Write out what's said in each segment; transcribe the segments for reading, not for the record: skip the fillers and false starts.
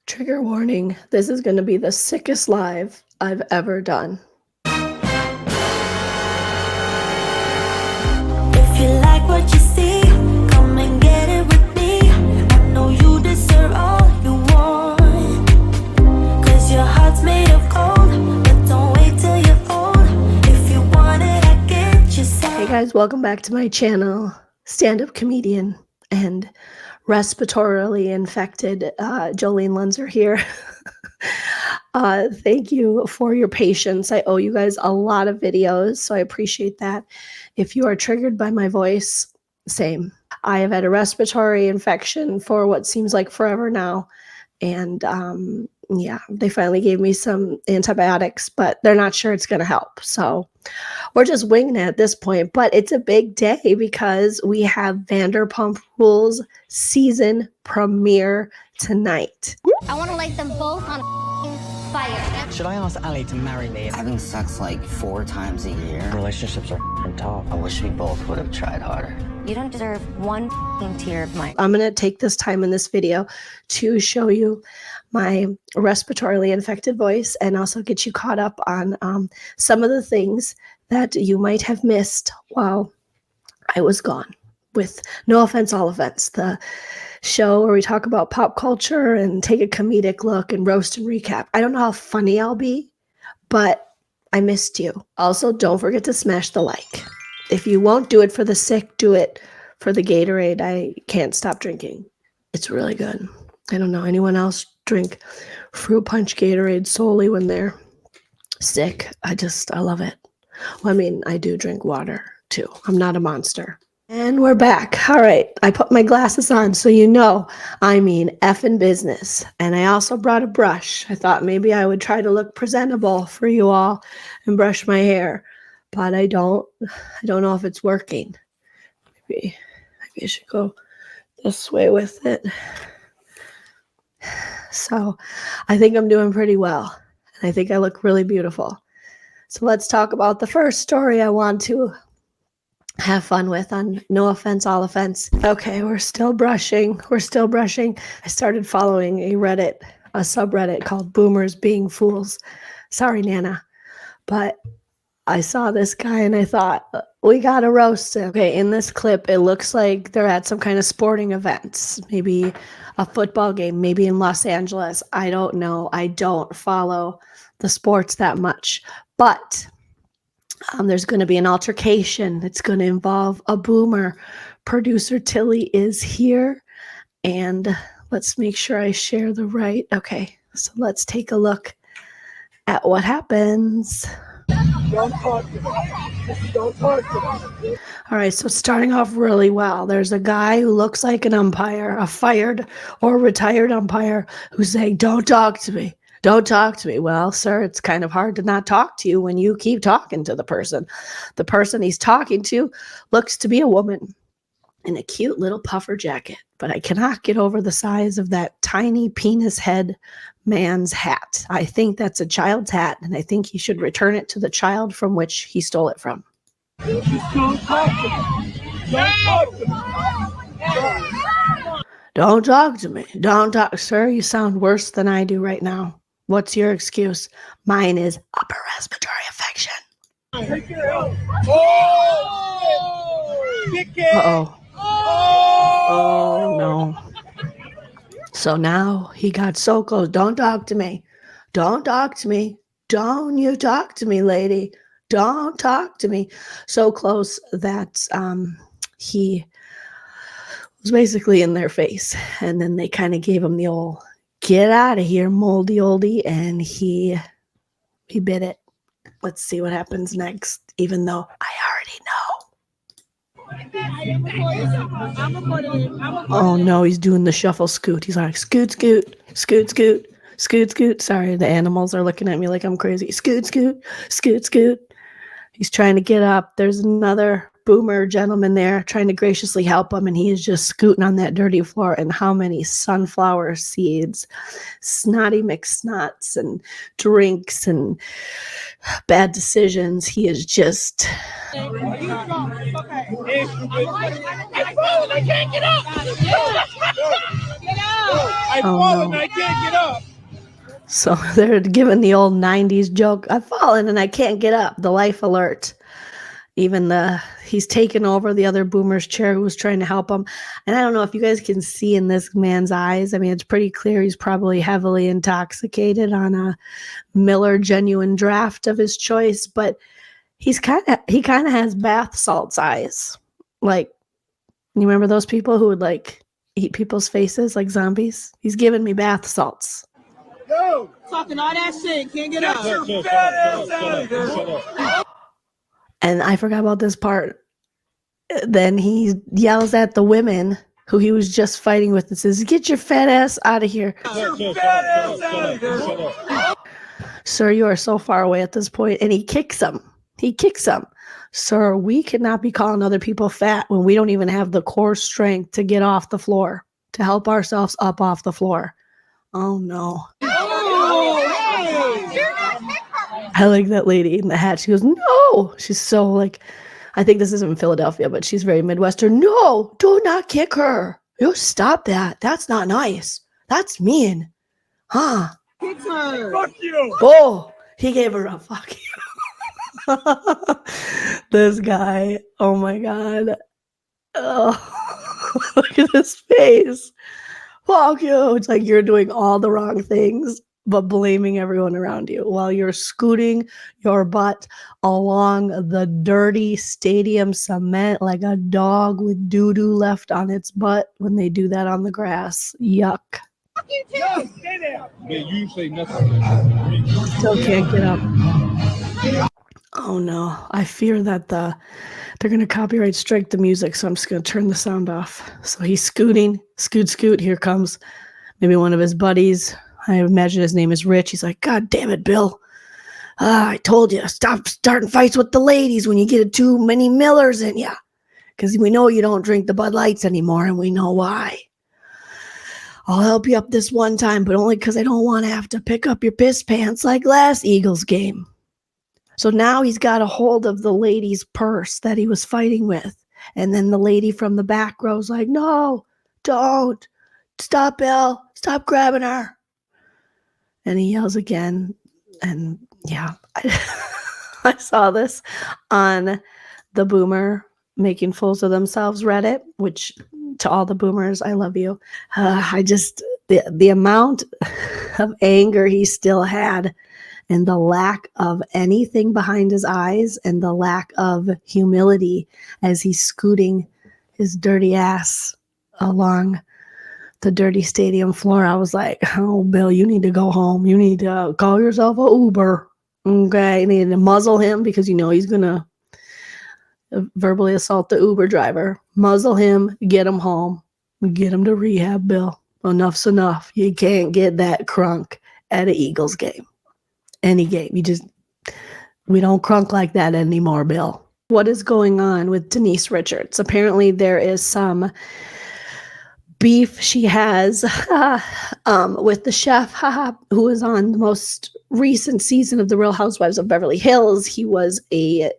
Trigger warning, this is going to be the sickest live I've ever done. If you like what you see, come and get it with me. I know you deserve all you want, 'cause your heart's made of gold, but don't wait till you're old. If you want it, I get you some. Hey guys, welcome back to my channel. Stand-up comedian and respiratorily infected Joleen Lunzer here. Thank you for your patience. I owe you guys a lot of videos, so I appreciate that. If you are triggered by my voice, same. I have had a respiratory infection for what seems like forever now. And yeah, they finally gave me some antibiotics, but they're not sure it's going to help. So we're just winging it at this point. But it's a big day because we have Vanderpump Rules season premiere tonight. I want to light them both on fire. Should I ask Ali to marry me? Having sex like 4 times a year. Relationships are tough. I wish we both would have tried harder. You don't deserve one tear of mine. I'm going to take this time in this video to show you my respiratorily infected voice and also get you caught up on some of the things that you might have missed while I was gone. With No Offense, All Offense, the show where we talk about pop culture and take a comedic look and roast and recap. I don't know how funny I'll be, but I missed you. Also, don't forget to smash the like. If you won't do it for the sick, do it for the Gatorade. I can't stop drinking. It's really good. I don't know anyone else drink fruit punch Gatorade solely when they're sick. I love it. Well, I mean, I do drink water too. I'm not a monster. And we're back. All right. I put my glasses on so you know I mean effing business. And I also brought a brush. I thought maybe I would try to look presentable for you all and brush my hair. But I don't know if it's working. Maybe I should go this way with it. So I think I'm doing pretty well. And I think I look really beautiful. So let's talk about the first story I want to have fun with on No Offense, All Offense. Okay, we're still brushing. I started following a subreddit called Boomers Being Fools. Sorry, Nana. But I saw this guy and I thought, we gotta roast him. Okay, in this clip, it looks like they're at some kind of sporting events, maybe a football game, maybe in Los Angeles. I don't know. I don't follow the sports that much. But there's going to be an altercation. It's going to involve a boomer. Producer Tilly is here. And let's make sure I share the right. Okay, so let's take a look at what happens. Don't talk to me. Don't talk to me. All right, so starting off really well. There's a guy who looks like an umpire, a fired or retired umpire, who's saying, don't talk to me. Don't talk to me. Well, sir, it's kind of hard to not talk to you when you keep talking to the person. The person he's talking to looks to be a woman in a cute little puffer jacket, but I cannot get over the size of that tiny penis head man's hat. I think that's a child's hat, and I think he should return it to the child from which he stole it from. Don't talk to me. Don't talk to me. Don't talk to me. Don't talk. Sir, you sound worse than I do right now. What's your excuse? Mine is upper respiratory infection. Take it out. Oh! Kick it. Uh-oh. Oh, no. So now he got so close. Don't talk to me. Don't talk to me. Don't you talk to me, lady. Don't talk to me. So close that he was basically in their face. And then they kind of gave him the old, get out of here, moldy oldie. And he bit it. Let's see what happens next, even though I already know. Oh no, he's doing the shuffle scoot. He's like, scoot, scoot, scoot, scoot, scoot, scoot. Sorry, the animals are looking at me like I'm crazy. Scoot, scoot, scoot, scoot. He's trying to get up. There's another boomer gentleman there trying to graciously help him, and he is just scooting on that dirty floor. And how many sunflower seeds, snotty McSnots, and drinks and bad decisions. He is just... I can't get up. Get out. I've Oh, fallen no. and I can't get up. So they're giving the old 90s joke. I've fallen and I can't get up. The life alert. Even he's taken over the other boomer's chair who was trying to help him. And I don't know if you guys can see in this man's eyes. I mean, it's pretty clear he's probably heavily intoxicated on a Miller Genuine Draft of his choice, but he kind of has bath salts eyes. Like, you remember those people who would like eat people's faces like zombies? He's giving me bath salts. Go! Talking all that shit, can't get up. Get your fat ass out of here. And I forgot about this part. Then he yells at the women who he was just fighting with and says, "Get your fat ass out of here." Get your fat ass out of here. Sir, you are so far away at this point. And he kicks him. Sir, we cannot be calling other people fat when we don't even have the core strength to get off the floor, to help ourselves up off the floor. Oh, no. I like that lady in the hat. She goes, "No." She's so like, I think this isn't in Philadelphia, but she's very Midwestern. "No, do not kick her. You stop that. That's not nice. That's mean. Huh?" Kick her. Fuck you. Oh, he gave her a fuck you. This guy. Oh my God. Oh, look at his face. Fuck you. It's like you're doing all the wrong things, but blaming everyone around you while you're scooting your butt along the dirty stadium cement like a dog with doo-doo left on its butt when they do that on the grass. Yuck. Yo, stay there. Man, you say nothing. Still can't get up. Oh no. I fear that they're going to copyright strike the music, so I'm just going to turn the sound off. So he's scooting. Scoot. Here comes maybe one of his buddies. I imagine his name is Rich. He's like, "God damn it, Bill. I told you, stop starting fights with the ladies when you get too many Millers in you. Because we know you don't drink the Bud Lights anymore, and we know why. I'll help you up this one time, but only because I don't want to have to pick up your piss pants like last Eagles game." So now he's got a hold of the lady's purse that he was fighting with. And then the lady from the back row's like, "No, don't. Stop, Bill. Stop grabbing her." And he yells again. And yeah, I saw this on the Boomer Making Fools of Themselves Reddit, which to all the boomers, I love you. The amount of anger he still had and the lack of anything behind his eyes and the lack of humility as he's scooting his dirty ass along the dirty stadium floor. I was like, "Oh, Bill, you need to go home. You need to call yourself a Uber." Okay. You need to muzzle him because you know he's going to verbally assault the Uber driver. Muzzle him, get him home, get him to rehab, Bill. Enough's enough. You can't get that crunk at an Eagles game. Any game. We don't crunk like that anymore, Bill. What is going on with Denise Richards? Apparently there is some beef she has with the chef who was on the most recent season of The Real Housewives of Beverly Hills. He was a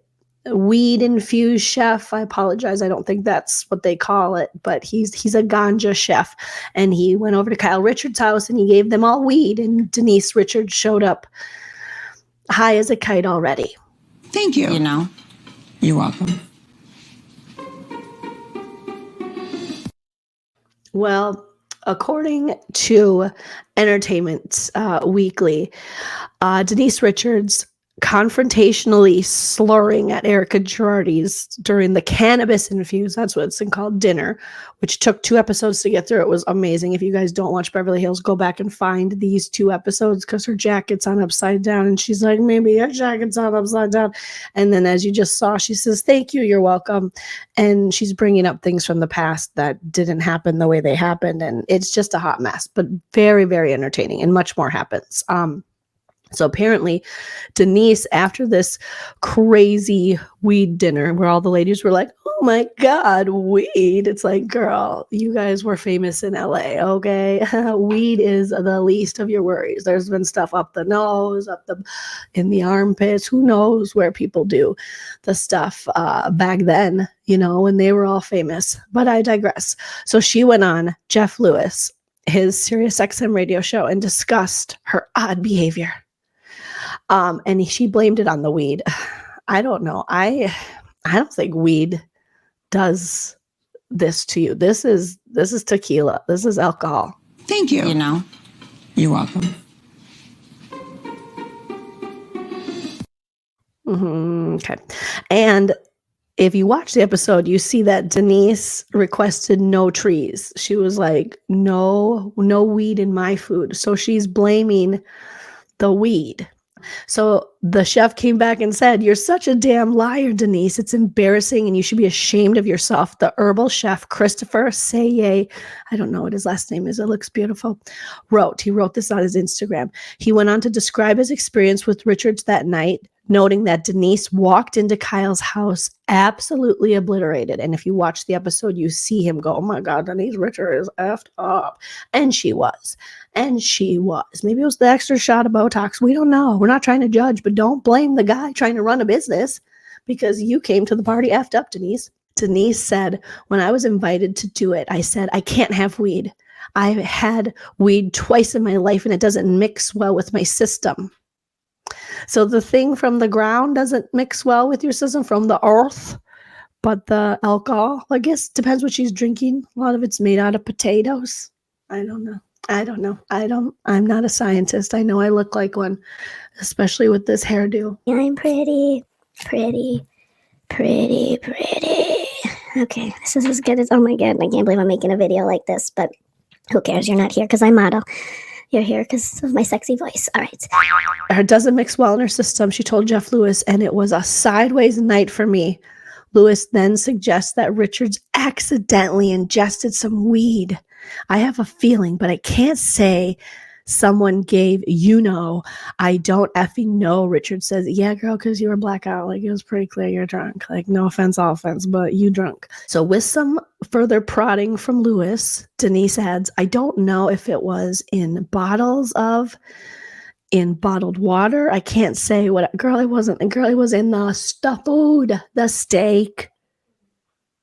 weed-infused chef. I apologize. I don't think that's what they call it, but he's a ganja chef. And he went over to Kyle Richards' house and he gave them all weed, and Denise Richards showed up high as a kite already. Thank you. You know, you're welcome. Well, according to Entertainment Weekly, Denise Richards confrontationally slurring at Erica Girardi's during the cannabis infused, that's what it's called, dinner, which took 2 episodes to get through. It was amazing. If you guys don't watch Beverly Hills, go back and find these 2 episodes because her jacket's on upside down and she's like, "Maybe your jacket's on upside down." And then as you just saw, she says, "Thank you, you're welcome." And she's bringing up things from the past that didn't happen the way they happened. And it's just a hot mess, but very, very entertaining, and much more happens. So apparently Denise, after this crazy weed dinner where all the ladies were like, "Oh my God, weed." It's like, girl, you guys were famous in LA, okay? Weed is the least of your worries. There's been stuff up the nose, in the armpits. Who knows where people do the stuff back then, when they were all famous. But I digress. So she went on Jeff Lewis his Sirius XM radio show and discussed her odd behavior. And she blamed it on the weed. I don't know. I don't think weed does this to you. This is tequila. This is alcohol. Thank you. You know, you're welcome. Okay. And if you watch the episode, you see that Denise requested no trees. She was like, no weed in my food. So she's blaming the weed. So the chef came back and said, "You're such a damn liar, Denise. It's embarrassing and you should be ashamed of yourself." The herbal chef, Christopher Saye, I don't know what his last name is. It looks beautiful. He wrote this on his Instagram. He went on to describe his experience with Richards that night, noting that Denise walked into Kyle's house absolutely obliterated. And if you watch the episode, you see him go, "Oh my God, Denise Richards is effed up." And she was. Maybe it was the extra shot of Botox. We don't know. We're not trying to judge, but don't blame the guy trying to run a business because you came to the party effed up, Denise. Denise said, "When I was invited to do it, I said, I can't have weed. I've had weed twice in my life and it doesn't mix well with my system." So the thing from the ground doesn't mix well with your system from the earth, but the alcohol, I guess, depends what she's drinking. A lot of it's made out of potatoes. I don't know. I'm not a scientist. I know I look like one, especially with this hairdo. I'm pretty. Okay, this is as good as, oh my God, I can't believe I'm making a video like this, but who cares? You're not here because I model. You're here because of my sexy voice. All right. It doesn't mix well in her system, she told Jeff Lewis, and it was a sideways night for me. Lewis then suggests that Richards accidentally ingested some weed. I have a feeling, but I can't say someone gave, I don't effing know. Richard says, "Yeah, girl, because you were blackout. Like, it was pretty clear you're drunk. Like, no offense, all offense, but you drunk." So with some further prodding from Lewis, Denise adds, "I don't know if it was in bottled water. I can't say what." Girl, it wasn't. Girl, it was in the food, the steak,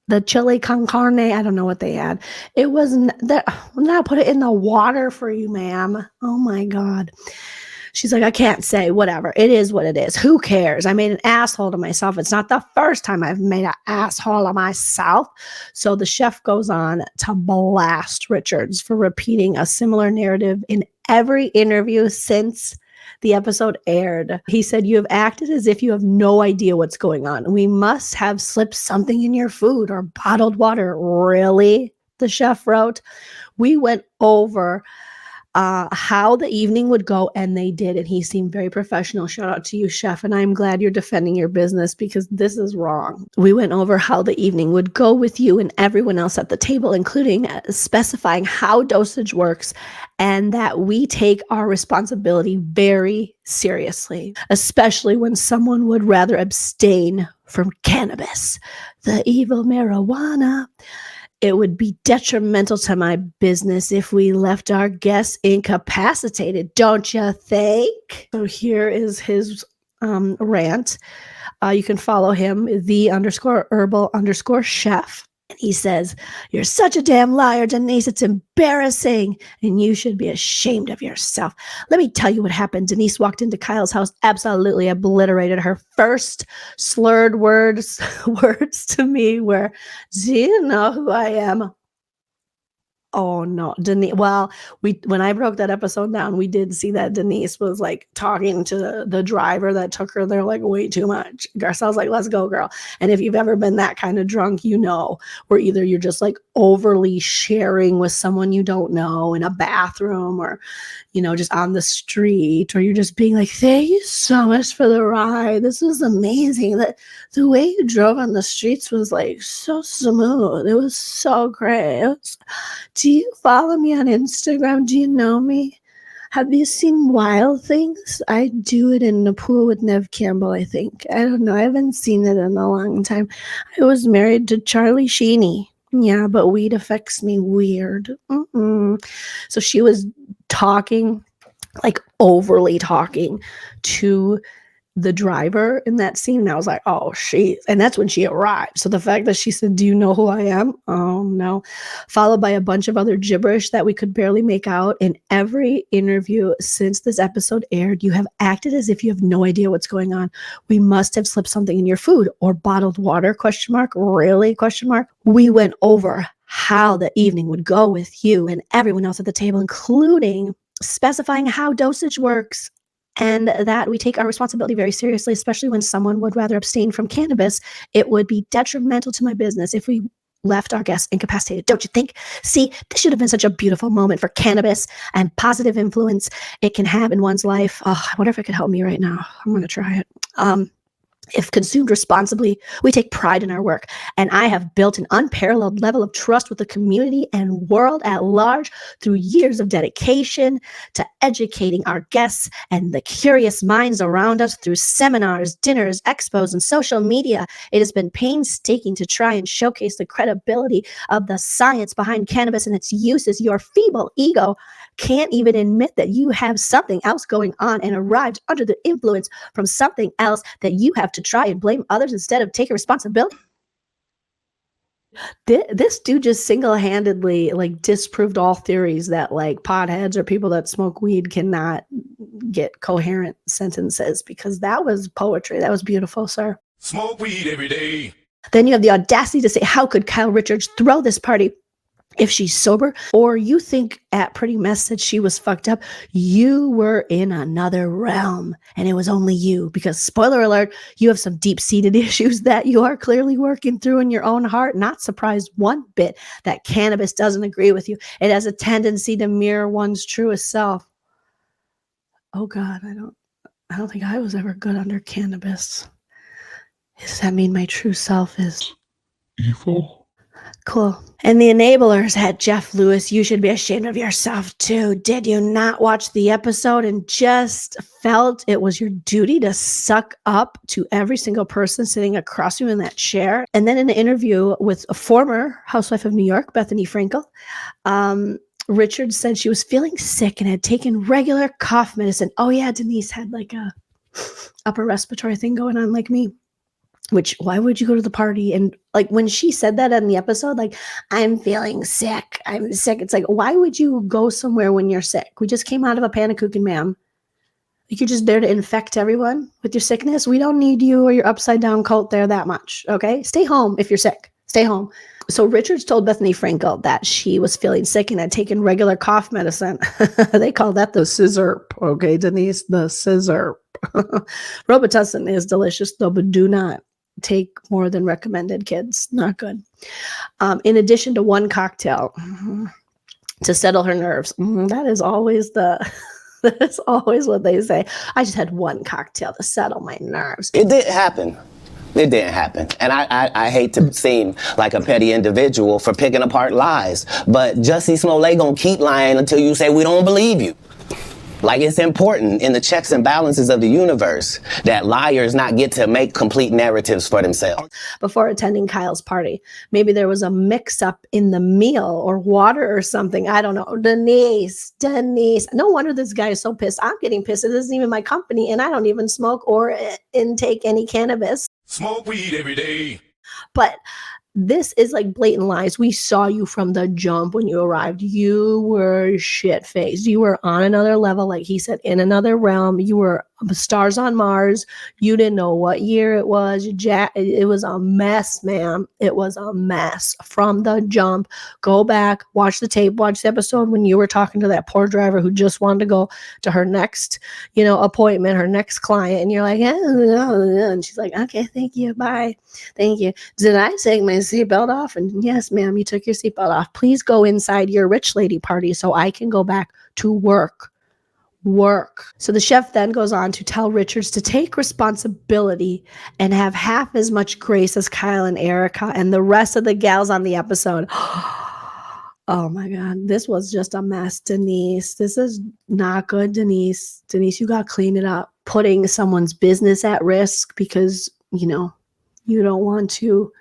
the chili con carne. I don't know what they had. It wasn't that. Now put it in the water for you, ma'am. Oh my God. She's like, "I can't say, whatever. It is what it is. Who cares? I made an asshole of myself. It's not the first time I've made an asshole of myself." So the chef goes on to blast Richards for repeating a similar narrative in every interview since the episode aired. He said, "You have acted as if you have no idea what's going on. We must have slipped something in your food or bottled water." Really? The chef wrote. We went over how the evening would go, and they did, and he seemed very professional. Shout out to you, chef, and I'm glad you're defending your business because this is wrong. "We went over how the evening would go with you and everyone else at the table, including specifying how dosage works and that we take our responsibility very seriously, especially when someone would rather abstain from cannabis, the evil marijuana. It would be detrimental to my business if we left our guests incapacitated, don't you think?" So here is his rant. You can follow him, _herbal_chef. And he says, "You're such a damn liar, Denise. It's embarrassing. And you should be ashamed of yourself. Let me tell you what happened. Denise walked into Kyle's house, absolutely obliterated. Her first slurred words to me were, 'Do you know who I am?' Oh no, Denise. Well, when I broke that episode down, we did see that Denise was like talking to the driver that took her there like way too much. Garcelle's like, "Let's go, girl." And if you've ever been that kind of drunk, where either you're just like overly sharing with someone you don't know in a bathroom or, just on the street, or you're just being like, "Thank you so much for the ride. This was amazing. That the way you drove on the streets was like so smooth. It was so great. Do you follow me on Instagram? Do you know me? Have you seen Wild Things? I do it in the pool with Nev Campbell, I think. I don't know. I haven't seen it in a long time. I was married to Charlie Sheeney. Yeah, but weed affects me weird." So she was talking, like overly talking to the driver in that scene. And I was like, oh, and that's when she arrived. So the fact that she said, do you know who I am? Oh, no. Followed by a bunch of other gibberish that we could barely make out. In every interview since this episode aired, you have acted as if you have no idea what's going on. We must have slipped something in your food or bottled water, ? Really, ? We went over how the evening would go with you and everyone else at the table, including specifying how dosage works, and that we take our responsibility very seriously, especially when someone would rather abstain from cannabis. It would be detrimental to my business if we left our guests incapacitated. Don't you think? See, this should have been such a beautiful moment for cannabis and positive influence it can have in one's life. Oh, I wonder if it could help me right now. I'm going to try it. If consumed responsibly, we take pride in our work, and I have built an unparalleled level of trust with the community and world at large through years of dedication to educating our guests and the curious minds around us through seminars, dinners, expos, and social media. It has been painstaking to try and showcase the credibility of the science behind cannabis and its uses. Your feeble ego can't even admit that you have something else going on and arrived under the influence from something else that you have to try and blame others instead of taking responsibility. This dude just single-handedly like disproved all theories that like potheads or people that smoke weed cannot get coherent sentences, because that was poetry. That was beautiful, sir. Smoke weed every day. Then you have the audacity to say, how could Kyle Richards throw this party if she's sober? Or you think at Pretty Mess that she was fucked up? You were in another realm, and it was only you, because spoiler alert, you have some deep-seated issues that you are clearly working through in your own heart. Not surprised one bit that cannabis doesn't agree with you. It has a tendency to mirror one's truest self. Oh God, I don't think I was ever good under cannabis. Does that mean my true self is Evil? Cool. And the enablers had Jeff Lewis. You should be ashamed of yourself too. Did you not watch the episode and just felt it was your duty to suck up to every single person sitting across you in that chair? And then in an interview with a former housewife of New York, Bethany Frankel, Richards said she was feeling sick and had taken regular cough medicine. Oh yeah, Denise had like a upper respiratory thing going on like me. Which, why would you go to the party? And like when she said that in the episode, like, I'm feeling sick. I'm sick. It's like, why would you go somewhere when you're sick? We just came out of a panakuchen, ma'am. Like, you're just there to infect everyone with your sickness. We don't need you or your upside down cult there that much. Okay. Stay home if you're sick. Stay home. So Richards told Bethany Frankel that she was feeling sick and had taken regular cough medicine. They call that the scissor. Okay, Denise, the scissor. Robitussin is delicious though, but do not take more than recommended, kids. Not good. In addition to one cocktail to settle her nerves. That is always that's always what they say. I just had one cocktail to settle my nerves. It didn't happen. It didn't happen. And I hate to seem like a petty individual for picking apart lies, but Jussie Smollett gonna keep lying until you say we don't believe you. Like, it's important in the checks and balances of the universe that liars not get to make complete narratives for themselves. Before attending Kyle's party, maybe there was a mix-up in the meal or water or something. I don't know. Denise. No wonder this guy is so pissed. I'm getting pissed. It isn't even my company, and I don't even smoke or intake any cannabis. Smoke weed every day. But this is like blatant lies. We saw you from the jump when you arrived. You were shit-faced. You were on another level, like he said, in another realm. You were stars on Mars. You didn't know what year it was. It was a mess, ma'am. It was a mess from the jump. Go back, watch the tape, watch the episode when you were talking to that poor driver who just wanted to go to her next, appointment, her next client. And you're like, and she's like, okay, thank you. Bye. Thank you. Did I take my seatbelt off? And yes, ma'am, you took your seatbelt off. Please go inside your rich lady party so I can go back to work. So the chef then goes on to tell Richards to take responsibility and have half as much grace as Kyle and Erica and the rest of the gals on the episode. Oh my God, this was just a mess, Denise. This is not good, Denise. Denise, you got to clean it up. Putting someone's business at risk because, you don't want to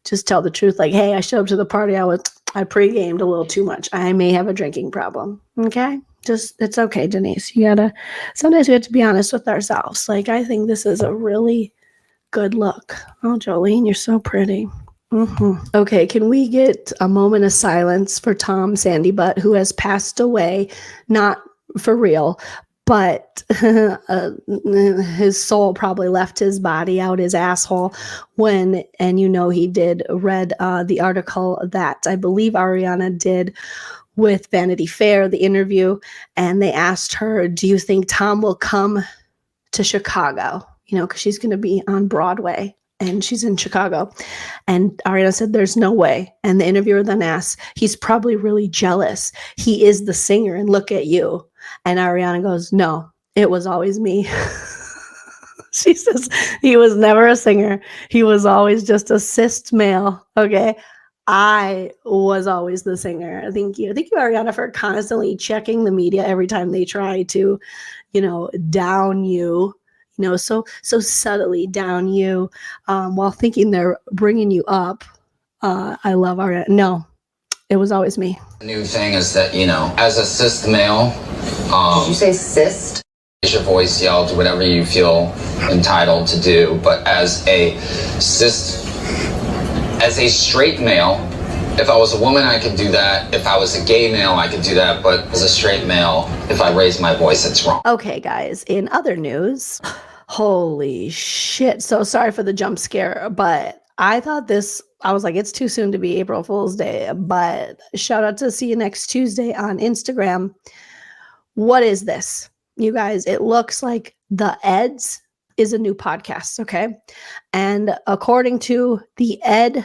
just tell the truth. Like, hey, I showed up to the party. I pre-gamed a little too much. I may have a drinking problem. Okay. Just, it's okay, Denise. Sometimes we have to be honest with ourselves. Like, I think this is a really good look. Oh, Jolene, you're so pretty. Okay, can we get a moment of silence for Tom Sandy Butt, who has passed away, not for real, but his soul probably left his body out his asshole when, and he read the article that I believe Ariana did with Vanity Fair, the interview, and they asked her, do you think Tom will come to Chicago? Because she's going to be on Broadway and she's in Chicago. And Ariana said, there's no way. And the interviewer then asked, he's probably really jealous. He is the singer and look at you. And Ariana goes, no, it was always me. She says, he was never a singer. He was always just a cis male. Okay. I was always the singer. Thank you. Thank you, Ariana, for constantly checking the media every time they try to, down you, so subtly down you while thinking they're bringing you up. I love Ariana. No, it was always me. The new thing is that, as a cis male, did you say cyst? Raise your voice, yell, do whatever you feel entitled to do. But as a straight male, if I was a woman, I could do that. If I was a gay male, I could do that. But as a straight male, if I raise my voice, it's wrong. Okay, guys, in other news, holy shit. So sorry for the jump scare, but I thought I was like, it's too soon to be April Fool's Day. But shout out to See You Next Tuesday on Instagram. What is this? You guys, it looks like The Eds is a new podcast, okay? And according to the Eds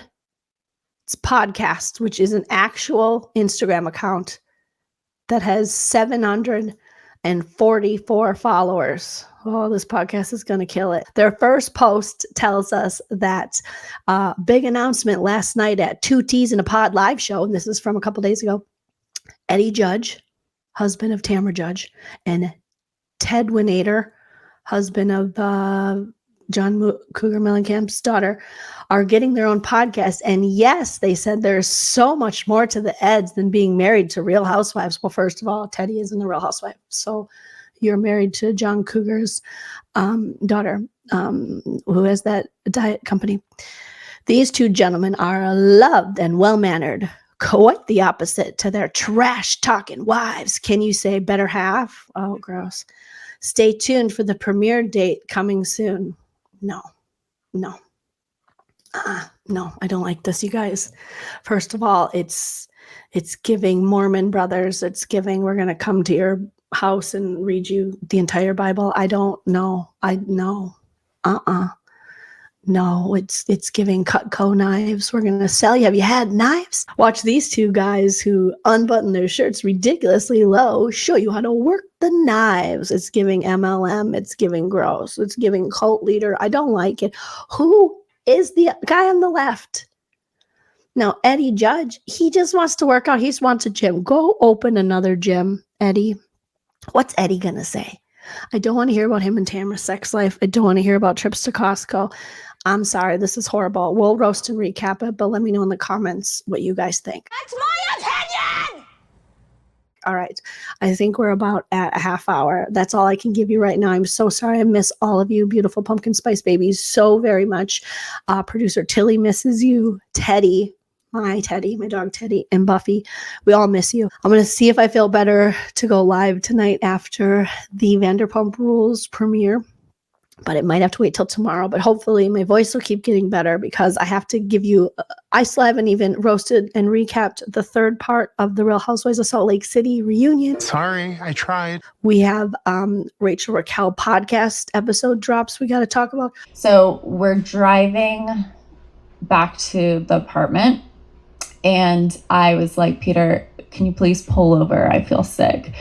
podcast, which is an actual Instagram account that has 744 followers. Oh, this podcast is going to kill it. Their first post tells us that big announcement last night at 2 T's in a Pod live show, and this is from a couple days ago. Eddie Judge, husband of Tamra Judge, and Ted Winator, husband of John Cougar Mellencamp's daughter, are getting their own podcast. And yes, they said there's so much more to the Eds than being married to Real Housewives. Well, first of all, Teddy isn't a Real Housewife. So you're married to John Cougar's daughter, who has that diet company. These two gentlemen are loved and well-mannered, quite the opposite to their trash-talking wives. Can you say better half? Oh, gross. Stay tuned for the premiere date coming soon. No, I don't like this, you guys. First of all, it's giving Mormon brothers. It's giving, we're going to come to your house and read you the entire Bible. I don't know. No, it's giving Cutco knives. We're going to sell you. Have you had knives? Watch these two guys who unbutton their shirts ridiculously low show you how to work the knives. It's giving MLM. It's giving gross. It's giving cult leader. I don't like it. Who is the guy on the left? Now, Eddie Judge, he just wants to work out. He just wants a gym. Go open another gym, Eddie. What's Eddie going to say? I don't want to hear about him and Tamra's sex life. I don't want to hear about trips to Costco. I'm sorry, this is horrible. We'll roast and recap it, but let me know in the comments what you guys think. That's my opinion! All right. I think we're about at a half hour. That's all I can give you right now. I'm so sorry. I miss all of you beautiful pumpkin spice babies so very much. Producer Tilly misses you. Teddy, my dog Teddy, and Buffy. We all miss you. I'm going to see if I feel better to go live tonight after the Vanderpump Rules premiere. But it might have to wait till tomorrow. But hopefully my voice will keep getting better because I have to give you, I still haven't even roasted and recapped the third part of the Real Housewives of Salt Lake City reunion. Sorry, I tried. We have Rachel Raquel podcast episode drops we got to talk about. So we're driving back to the apartment and I was like, Peter, can you please pull over? I feel sick.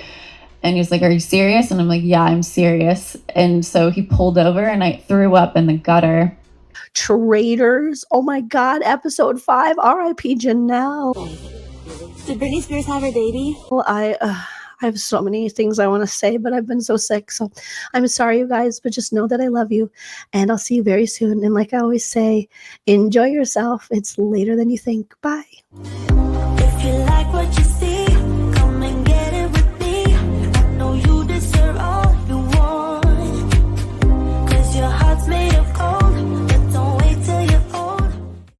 And he was like, are you serious? And I'm like, yeah, I'm serious. And so he pulled over and I threw up in the gutter. Traitors. Oh my God. Episode 5. R.I.P. Janelle. Did Britney Spears have her baby? Well, I have so many things I want to say, but I've been so sick. So I'm sorry, you guys, but just know that I love you. And I'll see you very soon. And like I always say, enjoy yourself. It's later than you think. Bye. If you like what you